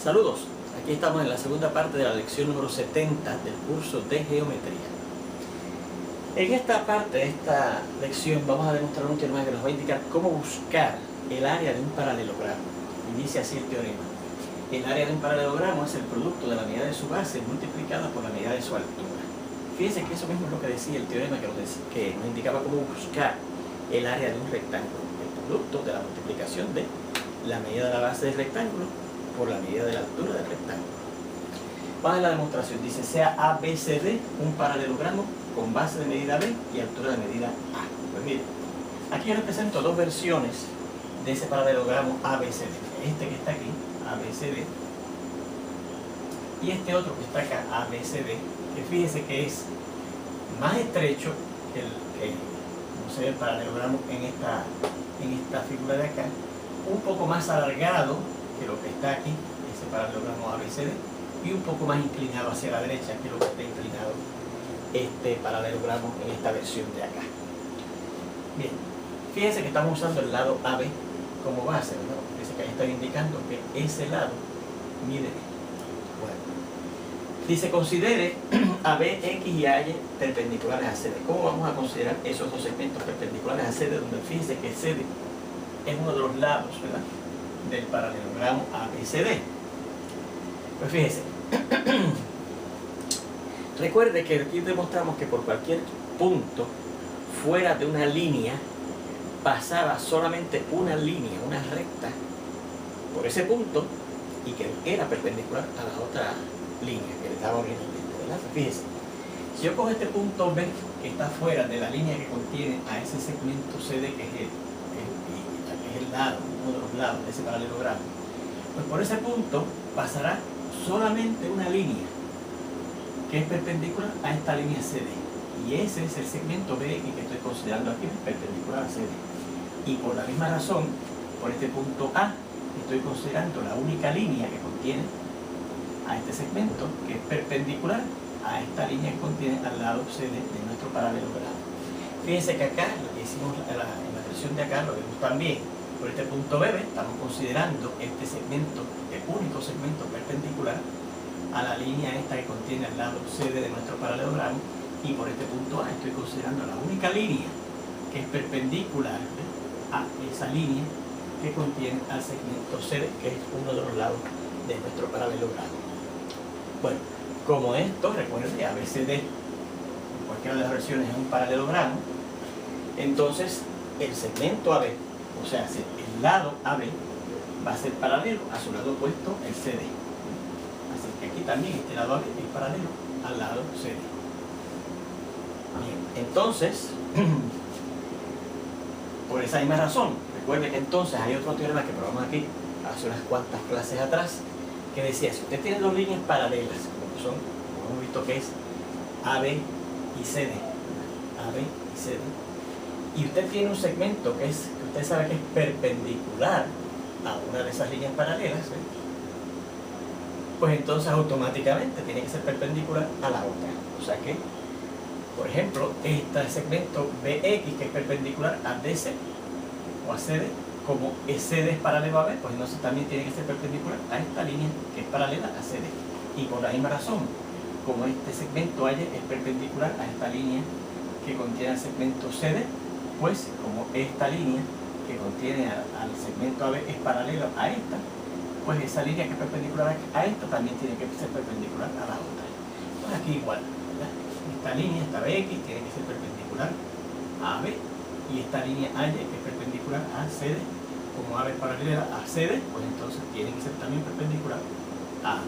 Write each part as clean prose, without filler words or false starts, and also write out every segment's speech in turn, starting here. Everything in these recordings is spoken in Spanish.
Saludos, aquí estamos en la segunda parte de la lección número 70 del curso de geometría. En esta parte de esta lección vamos a demostrar un teorema que nos va a indicar cómo buscar el área de un paralelogramo. Y dice así el teorema: el área de un paralelogramo es el producto de la medida de su base multiplicada por la medida de su altura. Fíjense que eso mismo es lo que decía el teorema que nos indicaba cómo buscar el área de un rectángulo, el producto de la multiplicación de la medida de la base del rectángulo por la medida de la altura del rectángulo. Vamos a la demostración. Dice: sea ABCD un paralelogramo con base de medida B y altura de medida A. Pues miren, aquí yo les presento dos versiones de ese paralelogramo ABCD. Este que está aquí, ABCD, y este otro que está acá, ABCD, que fíjese que es más estrecho que como se ve el paralelogramo en esta figura de acá, un poco más alargado que lo que está aquí, ese paralelogramo ABCD, y un poco más inclinado hacia la derecha que lo que está inclinado este paralelogramo en esta versión de acá. Bien, fíjense que estamos usando el lado AB como base, ¿verdad? Fíjense que ahí está indicando que ese lado mide B. Bueno, dice: considere AB, X y AY perpendiculares a CD. ¿Cómo vamos a considerar esos dos segmentos perpendiculares a CD? Donde fíjense que CD es uno de los lados, ¿verdad?, del paralelogramo ABCD. Pues fíjese, recuerde que aquí demostramos que por cualquier punto fuera de una línea pasaba solamente una línea, una recta, por ese punto, y que era perpendicular a la otra línea que le estaba originalmente, ¿verdad? Pues fíjese, si yo cojo este punto B que está fuera de la línea que contiene a ese segmento CD, que es el lado, uno de los lados de ese paralelogramo, pues por ese punto pasará solamente una línea que es perpendicular a esta línea CD, y ese es el segmento BX que estoy considerando aquí, perpendicular a CD. Y por la misma razón, por este punto A, estoy considerando la única línea que contiene a este segmento, que es perpendicular a esta línea que contiene al lado CD de nuestro paralelogramo. Fíjense que acá, lo que hicimos en la versión de acá, lo vemos también. Por este punto B estamos considerando este segmento, el único segmento perpendicular a la línea esta que contiene al lado CD de nuestro paralelogramo, y por este punto A estoy considerando la única línea que es perpendicular a esa línea que contiene al segmento CD, que es uno de los lados de nuestro paralelogramo. Bueno, como esto, recuerden, ABCD, en cualquiera de las versiones es un paralelogramo, entonces el segmento AB, o sea, el lado AB va a ser paralelo a su lado opuesto, el CD. Así que aquí también este lado AB es paralelo al lado CD. Bien, entonces, por esa misma razón, recuerde que entonces hay otro teorema que probamos aquí hace unas cuantas clases atrás, que decía: si usted tiene dos líneas paralelas, como hemos visto que es AB y CD, AB y CD, y usted tiene un segmento que usted sabe que es perpendicular a una de esas líneas paralelas, pues entonces automáticamente tiene que ser perpendicular a la otra. O sea que, por ejemplo, este segmento BX, que es perpendicular a DC o a CD, como CD es paralelo a B, pues entonces también tiene que ser perpendicular a esta línea que es paralela a CD. Y por la misma razón, como este segmento AY es perpendicular a esta línea que contiene el segmento CD, pues como esta línea que contiene al segmento AB es paralela a esta, pues esa línea que es perpendicular a esta también tiene que ser perpendicular a la otra. Pues aquí igual, ¿verdad? Esta línea, esta BX, tiene que ser perpendicular a AB, y esta línea AY, que es perpendicular a CD, como AB es paralela a CD, pues entonces tiene que ser también perpendicular a AB.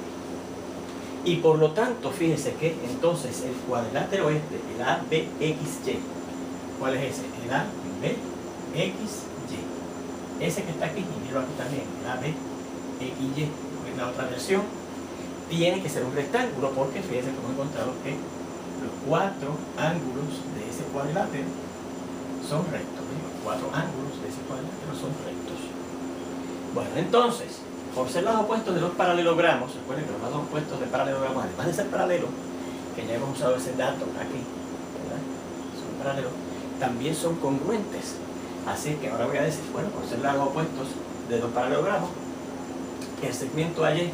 Y por lo tanto, fíjese que entonces el cuadrilátero este, el ABXY, ¿cuál es ese? El ABXY. Ese que está aquí, y miro aquí también, el ABXY, que es la otra versión, tiene que ser un rectángulo, porque fíjense que hemos encontrado que los cuatro ángulos de ese cuadrilátero son rectos. Los cuatro ángulos de ese cuadrilátero son rectos. Bueno, entonces, por ser lados opuestos de los paralelogramos, recuerden que los lados opuestos de paralelogramos, además de ser paralelos, que ya hemos usado ese dato aquí, ¿verdad?, son paralelos, también son congruentes. Así que ahora voy a decir, bueno, por ser lados opuestos de dos paralelogramos, el segmento AY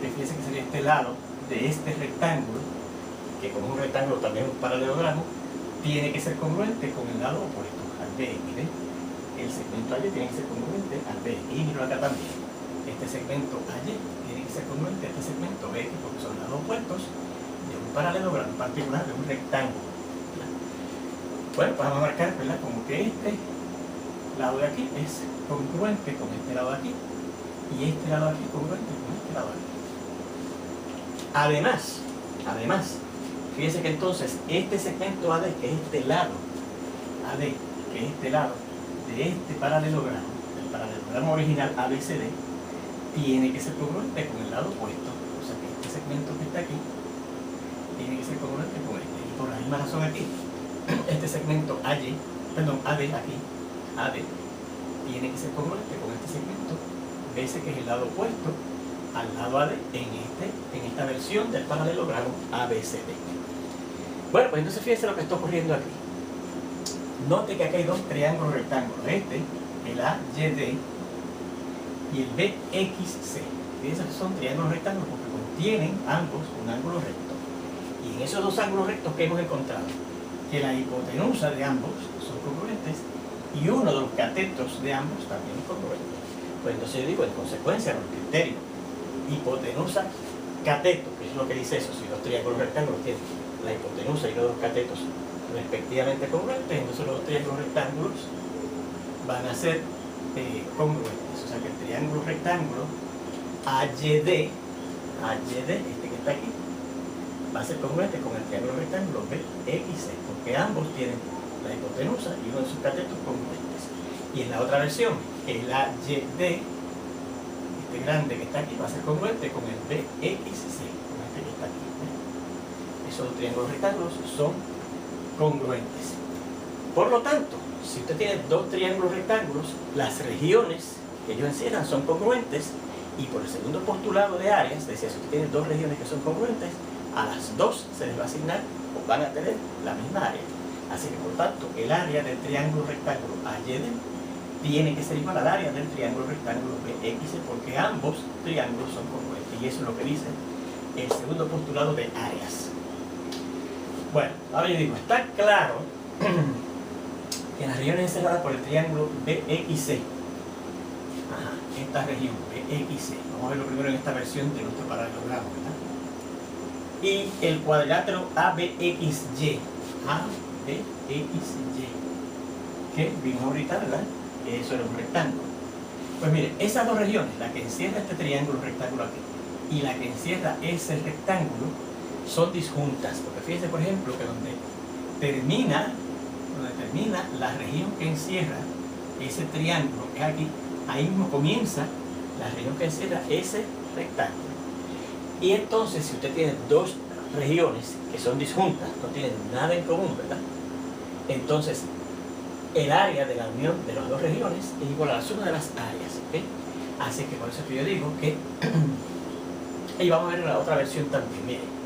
que fíjense que sería este lado de este rectángulo, que como es un rectángulo también es un paralelogramo, tiene que ser congruente con el lado opuesto al BX. ¿Ven? El segmento AY tiene que ser congruente al BX. Y miro acá también. Este segmento AY tiene que ser congruente a este segmento BX porque son lados opuestos de un paralelogramo particular, de un rectángulo. ¿Verdad? Bueno, pues vamos a marcar, ¿verdad?, como que este lado de aquí es congruente con este lado de aquí y este lado de aquí congruente con este lado de aquí. Además, fíjense que entonces este segmento AD, que es este lado, AD, que es este lado de este paralelogramo, el paralelogramo original ABCD, tiene que ser congruente con el lado opuesto. O sea que este segmento que está aquí tiene que ser congruente con este. Y por la misma razón aquí, este segmento AD aquí, AD, tiene que ser congruente con este segmento BC, que es el lado opuesto al lado AD en esta versión del paralelogramo ABCD. Bueno, pues entonces fíjense lo que está ocurriendo aquí. Note que aquí hay dos triángulos rectángulos, el AYD y el BXC. Fíjense que son triángulos rectángulos porque contienen ambos un ángulo recto. Y en esos dos ángulos rectos que hemos encontrado, que la hipotenusa de ambos son congruentes y uno de los catetos de ambos también es congruente. Pues entonces yo digo, en consecuencia, los criterios hipotenusa, cateto, que es lo que dice eso, si dos triángulos rectángulos tienen la hipotenusa y los dos catetos respectivamente congruentes, entonces los dos triángulos rectángulos van a ser congruentes. O sea que el triángulo rectángulo AYD, este que está aquí, va a ser congruente con el triángulo rectángulo BXC, porque ambos tienen la hipotenusa y uno de sus catetos congruentes. Y en la otra versión, el AYD, este grande que está aquí, va a ser congruente con el BXC, con este que está aquí. Esos dos triángulos rectángulos son congruentes. Por lo tanto, si usted tiene dos triángulos rectángulos, las regiones que ellos encierran son congruentes, y por el segundo postulado de áreas, decía, si usted tiene dos regiones que son congruentes, a las dos se les va a asignar o van a tener la misma área. Así que por tanto, el área del triángulo rectángulo AYD tiene que ser igual al área del triángulo rectángulo BXC, porque ambos triángulos son congruentes, y eso es lo que dice el segundo postulado de áreas. Bueno, ahora yo digo, está claro que en las regiones encerradas por el triángulo BXC, esta región BXC, vamos a verlo primero en esta versión de nuestro paralelogramo, ¿verdad? Y el cuadrilátero ABXY, que vimos ahorita, ¿verdad? Que eso era un rectángulo. Pues miren, esas dos regiones, la que encierra este triángulo rectángulo aquí y la que encierra ese rectángulo, son disjuntas, porque fíjense por ejemplo que donde termina la región que encierra ese triángulo, que es aquí, ahí mismo comienza la región que encierra ese rectángulo. Y entonces, si usted tiene dos regiones que son disjuntas, no tienen nada en común, ¿verdad? Entonces, el área de la unión de las dos regiones es igual a la suma de las áreas, ¿ok? Así que por eso que yo digo que y vamos a ver la otra versión también. Miren,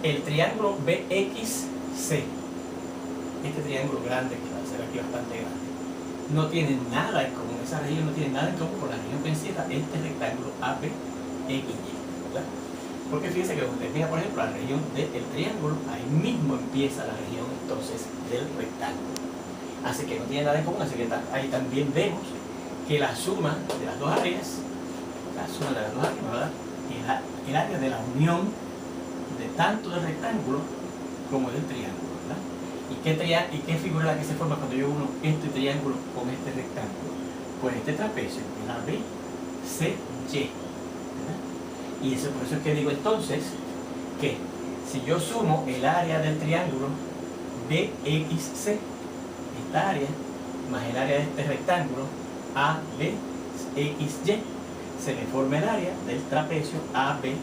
el triángulo BXC, este triángulo grande que va a ser aquí bastante grande, no tiene nada en común. Esa región no tiene nada en común con la región que encierra este rectángulo ABXY, ¿verdad? Porque fíjense que cuando termina, por ejemplo, la región del triángulo, ahí mismo empieza la región entonces del rectángulo. Así que no tiene nada en común, así que ahí también vemos que la suma de las dos áreas, me va a dar el área de la unión de tanto del rectángulo como del triángulo, ¿verdad? ¿Y qué figura es la que se forma cuando yo uno este triángulo con este rectángulo? Pues este trapecio, el ABCY, ¿verdad? Y eso, por eso es que digo entonces que si yo sumo el área del triángulo BXC, esta área, más el área de este rectángulo ABXY, se me forma el área del trapecio ABCY.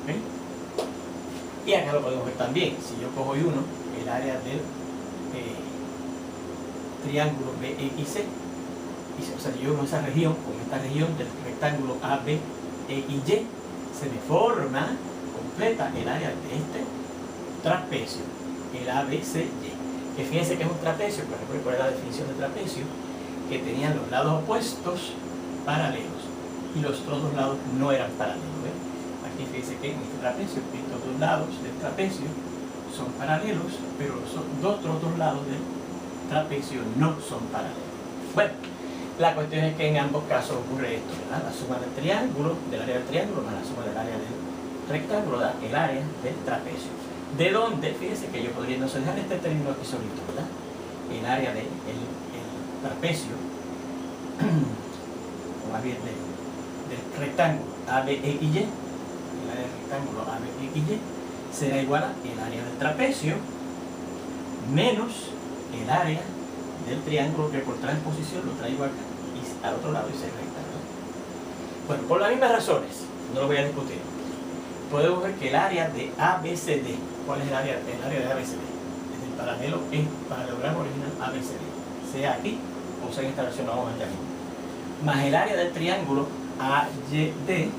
¿Okay? Y acá lo podemos ver también. Si yo cojo uno, el área del triángulo BXC, o sea, si yo uno esa región con esta región del rectángulo ABXY, se me forma completa el área de este trapecio, el ABCY. Que fíjense que es un trapecio, pero recuerden cuál es la definición de trapecio, que tenían los lados opuestos paralelos. y los otros dos lados no eran paralelos. ¿Ves? Aquí fíjense que en este trapecio, estos dos lados del trapecio son paralelos, pero los otros dos lados del trapecio no son paralelos. Bueno, la cuestión es que en ambos casos ocurre esto, ¿verdad? La suma del triángulo, del área del triángulo, más la suma del área del rectángulo da el área del trapecio. De donde, fíjense que yo podría no dejar este término aquí solito, ¿verdad? El área del trapecio, o más bien del rectángulo ABXY, el área del rectángulo ABXY será igual a el área del trapecio menos el área del triángulo que por transposición lo traigo acá y al otro lado y se recta, ¿verdad? Bueno, por las mismas razones, no lo voy a discutir, podemos ver que el área de ABCD, ¿cuál es el área de ABCD? Es el paralelogramo original ABCD, sea aquí o sea en esta versión, no vamos a ver mismo, más el área del triángulo AYD, el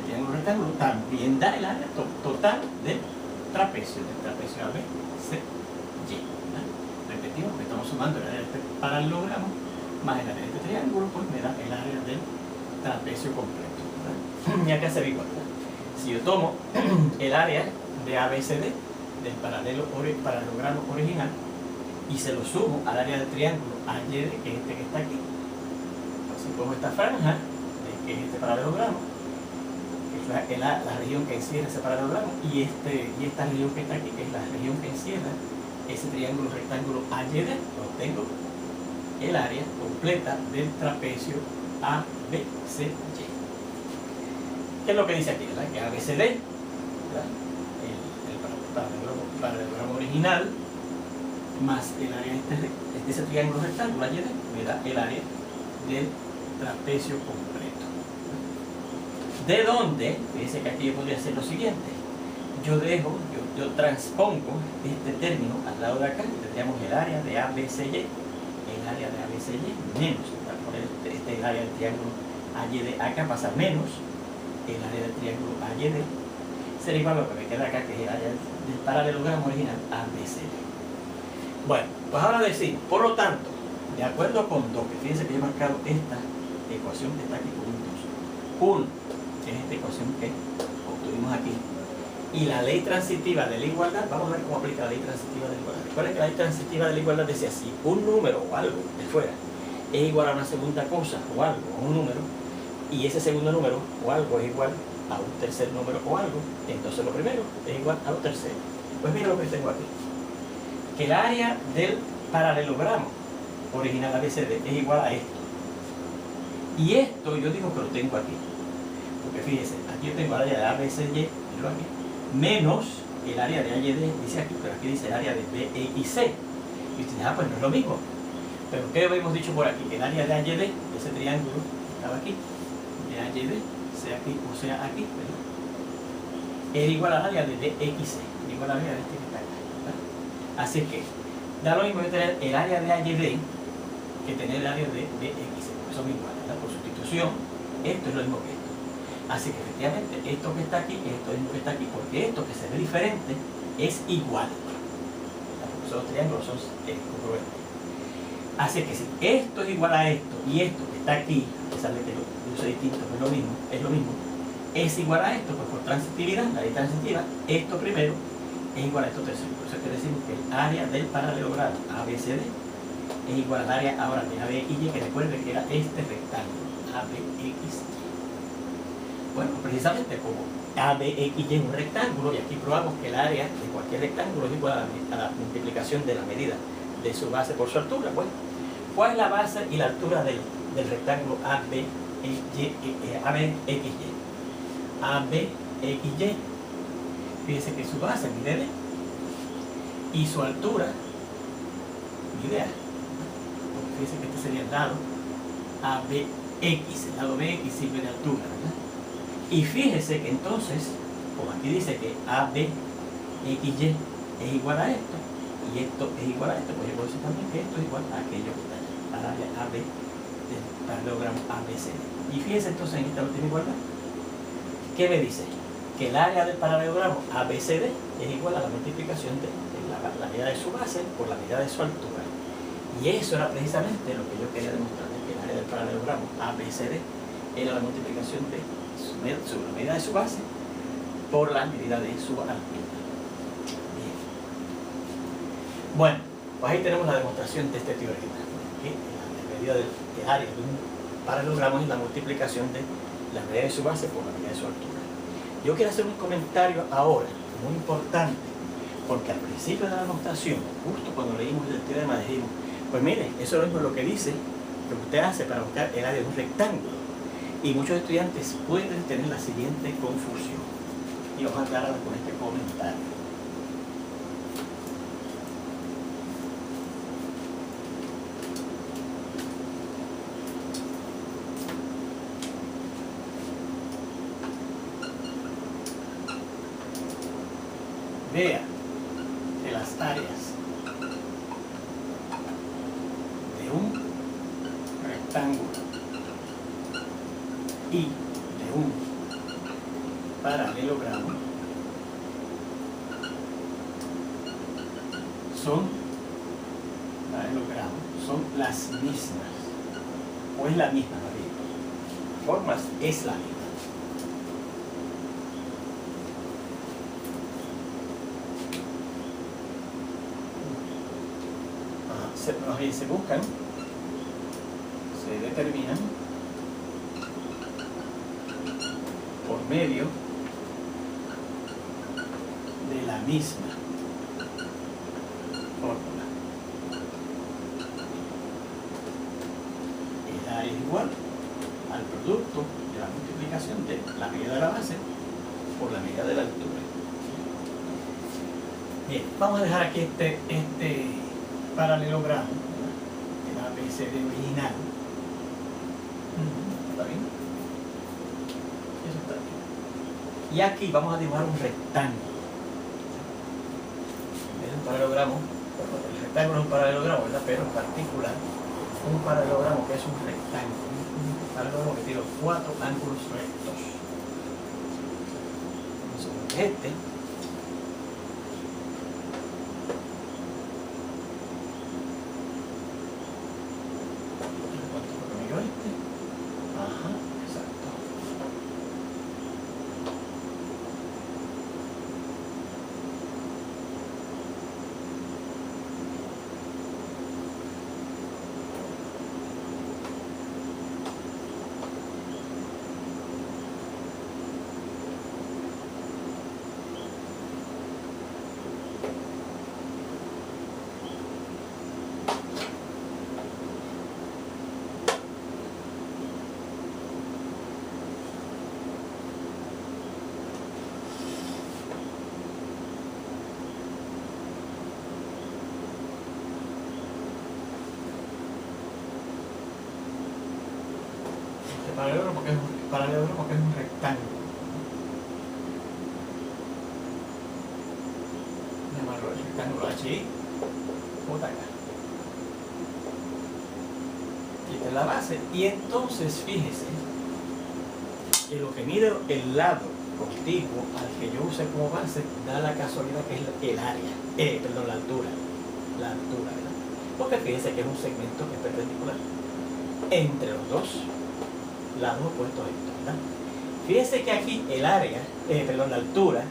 triángulo rectángulo, también da el área total del trapecio ABCD. Repetimos, porque estamos sumando el área de este paralelogramo más el área de este triángulo, pues me da el área del trapecio completo, ¿verdad? Y acá se ve igual, ¿verdad? Si yo tomo el área de ABCD del paralelogramo original y se lo sumo al área del triángulo AYD, que es este que está aquí, entonces cojo esta franja, que es este paralelogramo, que es la región que encierra ese paralelogramo, y esta región que está aquí, que es la región que encierra ese triángulo rectángulo AYD, obtengo el área completa del trapecio ABCY. ¿Qué es lo que dice aquí? ¿Verdad? Que ABCD, ¿verdad? El paralelogramo original más el área de ese triángulo rectángulo AYD me da el área del trapecio completo. De donde, fíjense que aquí yo podría hacer lo siguiente. Yo transpongo este término al lado de acá y tendríamos el área de ABCY, menos, para poner este área del triángulo AYD acá, pasa menos el área del triángulo AYD, será igual a lo que me queda acá, que es el área del paralelogramo original ABCD. Bueno, pues ahora decir, por lo tanto, de acuerdo con lo que fíjense que yo he marcado esta ecuación que está aquí con un 2, que es esta ecuación que obtuvimos aquí, y la ley transitiva de la igualdad, vamos a ver cómo aplica la ley transitiva de la igualdad. Recuerden que la ley transitiva de la igualdad decía, si un número o algo de fuera es igual a una segunda cosa o algo, o un número, y ese segundo número o algo es igual a un tercer número o algo, entonces lo primero es igual a lo tercero. Pues mira lo que tengo aquí, que el área del paralelogramo original ABCD es igual a esto, y esto yo digo que lo tengo aquí, porque fíjense, aquí yo tengo el área de ABCY, miro aquí, menos el área de AYD, dice aquí, pero aquí dice el área de BXC. Y ustedes, pues no es lo mismo. Pero ¿qué habíamos dicho por aquí? Que el área de AYD, ese triángulo que estaba aquí, de AYD, sea aquí o sea aquí, ¿verdad? Es igual al área de BXC, igual al área de este que está acá, ¿verdad? Así que, da lo mismo de tener el área de AYD que tener el área de BXC, porque son iguales, ¿verdad? Por sustitución, esto es lo mismo que esto. Así que efectivamente esto que está aquí es esto mismo que está aquí, porque esto que se ve diferente es igual. Porque esos triángulos son congruentes. Así que si esto es igual a esto y esto que está aquí, a pesar de que lo use distinto, no es lo mismo, es igual a esto, pues por transitividad, la ley transitiva, esto primero es igual a esto tercero. Por eso es que decimos que el área del paralelogramo ABCD es igual al área ahora de ABXY, que recuerden que era este rectángulo, ABXY. Bueno, precisamente como ABXY es un rectángulo, y aquí probamos que el área de cualquier rectángulo es igual a la multiplicación de la medida de su base por su altura. Bueno, ¿cuál es la base y la altura del rectángulo ABXY? Fíjense que su base mide D y su altura mide A. Fíjense que este sería el lado ABX, el lado BX sirve de altura, ¿verdad? Y fíjese que entonces, como aquí dice que ABXY es igual a esto, y esto es igual a esto, pues yo puedo decir también que esto es igual a aquello que está allá, al área AB del paralelogramo ABCD. Y fíjese entonces en esta última igualdad, ¿qué me dice? Que el área del paralelogramo ABCD es igual a la multiplicación de la medida de su base por la medida de su altura. Y eso era precisamente lo que yo quería demostrar, que el área del paralelogramo ABCD era la multiplicación de la medida de su base por la medida de su altura. Bien. Bueno, pues ahí tenemos la demostración de este teorema, que la medida del área de un paralelogramo es la multiplicación de la medida de su base por la medida de su altura. Yo quiero hacer un comentario ahora, muy importante, porque al principio de la demostración, justo cuando leímos el teorema, dijimos, pues mire, eso es lo que dice, lo que usted hace para buscar el área de un rectángulo. Y muchos estudiantes pueden tener la siguiente confusión. Y vamos a aclararla con este comentario. Vea que las áreas de un rectángulo y de un paralelogramo son las mismas, o es la misma, las formas es la misma. Se buscan, se determinan por medio de la misma fórmula. El área es igual al producto de la multiplicación de la medida de la base por la medida de la altura. Bien, vamos a dejar aquí este paralelogramo, el ABCD original. ¿Está bien? Eso está bien. Y aquí vamos a dibujar un rectángulo. Es un paralelogramo, el rectángulo es un paralelogramo, ¿verdad? Pero en particular, un paralelogramo que es un rectángulo, un paralelogramo que tiene 4 ángulos rectos. Entonces, paralelogramo porque es un rectángulo. Llamarlo el rectángulo HI, JK. Y esta es la base. Y entonces fíjese que lo que mide el lado contiguo al que yo use como base da la casualidad que es el área, la altura. La altura, ¿verdad? Porque fíjese que es un segmento que es perpendicular entre los dos lados opuestos a esto, ¿verdad? Fíjese que aquí el área, la altura,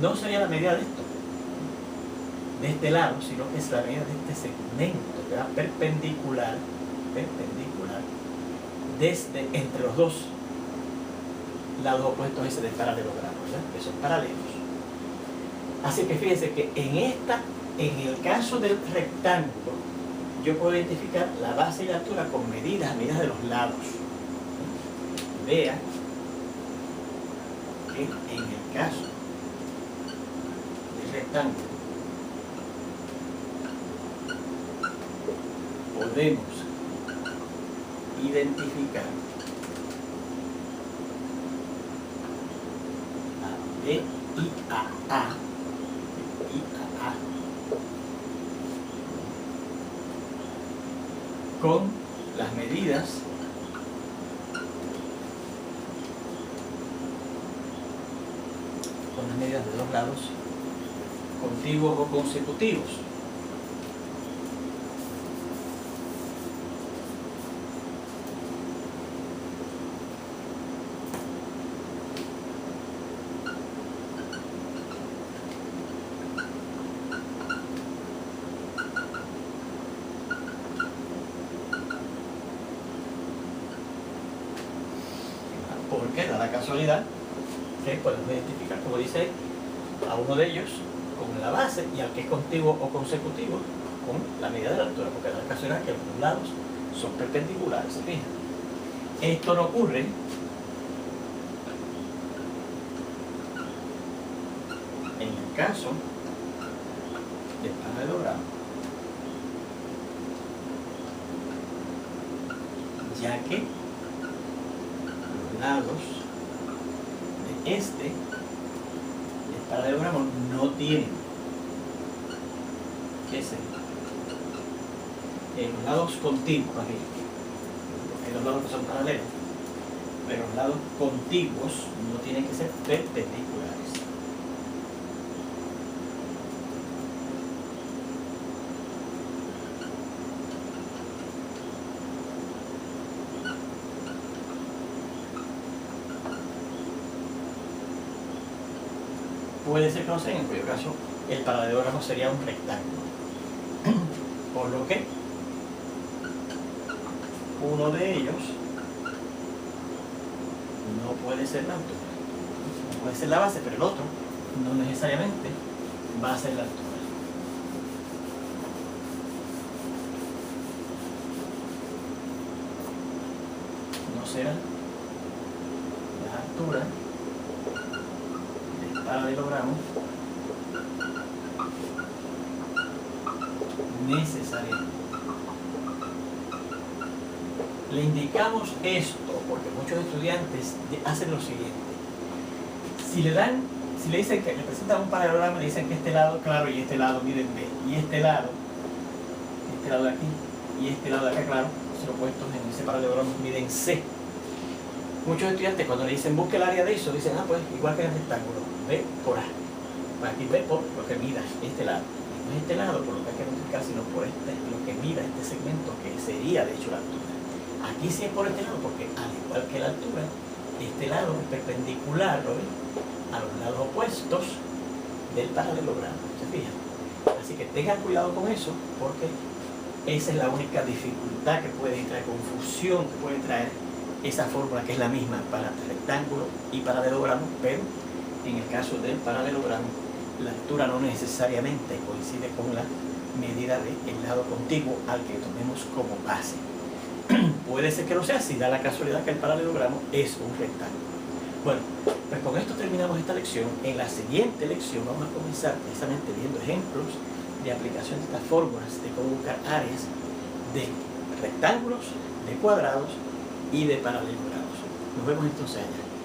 no sería la medida de esto, de este lado, sino que es la medida de este segmento que va perpendicular, desde entre los dos lados opuestos ese del paralelogramo, ¿verdad? Que son paralelos. Así que fíjese que en el caso del rectángulo, yo puedo identificar la base y la altura con medidas de los lados. Vea que en el caso del rectángulo podemos identificar a B y a A con las medidas de los lados contiguos o consecutivos. porque da la casualidad que podemos identificar, como dice, a uno de ellos con la base y al que es contiguo o consecutivo con la medida de la altura, porque da la casualidad que los lados son perpendiculares, ¿se fijan? Esto no ocurre en el caso del paralelogramo, ya que los lados de este paralelogramo no tienen que ser en los lados contiguos, aquí, en los lados que son paralelos, pero los lados contiguos no tienen que ser perpendiculares. Puede ser que no sean, en cuyo caso el paralelogramo sería un rectángulo. Por lo que uno de ellos no puede ser la altura. Puede ser la base, pero el otro no necesariamente va a ser la altura. No será la altura del paralelogramo necesariamente. Le indicamos esto porque muchos estudiantes hacen lo siguiente. Si le dicen que le presentan un paralelogramo, le dicen que este lado, claro, y este lado miden B, y este lado de aquí, y este lado de acá, claro, son opuestos en ese paralelogramo, miden C. Muchos estudiantes cuando le dicen busque el área de eso, dicen, pues igual que en el rectángulo, B por A. Pues aquí B por lo que mida este lado. No es este lado por lo que hay que multiplicar, sino por lo que mida este segmento, que sería de hecho la altura. Aquí sí es por este lado, porque al igual que la altura, este lado es perpendicular, ¿lo ven?, a los lados opuestos del paralelogramo. ¿Se fijan? Así que tengan cuidado con eso, porque esa es la única dificultad que puede traer, confusión que puede traer esa fórmula, que es la misma para rectángulo y paralelogramo, pero en el caso del paralelogramo, la altura no necesariamente coincide con la medida del lado contiguo al que tomemos como base. Puede ser que lo sea si da la casualidad que el paralelogramo es un rectángulo. Bueno, pues con esto terminamos esta lección. En la siguiente lección vamos a comenzar precisamente viendo ejemplos de aplicación de estas fórmulas, de cómo buscar áreas de rectángulos, de cuadrados y de paralelogrados. Nos vemos entonces allá.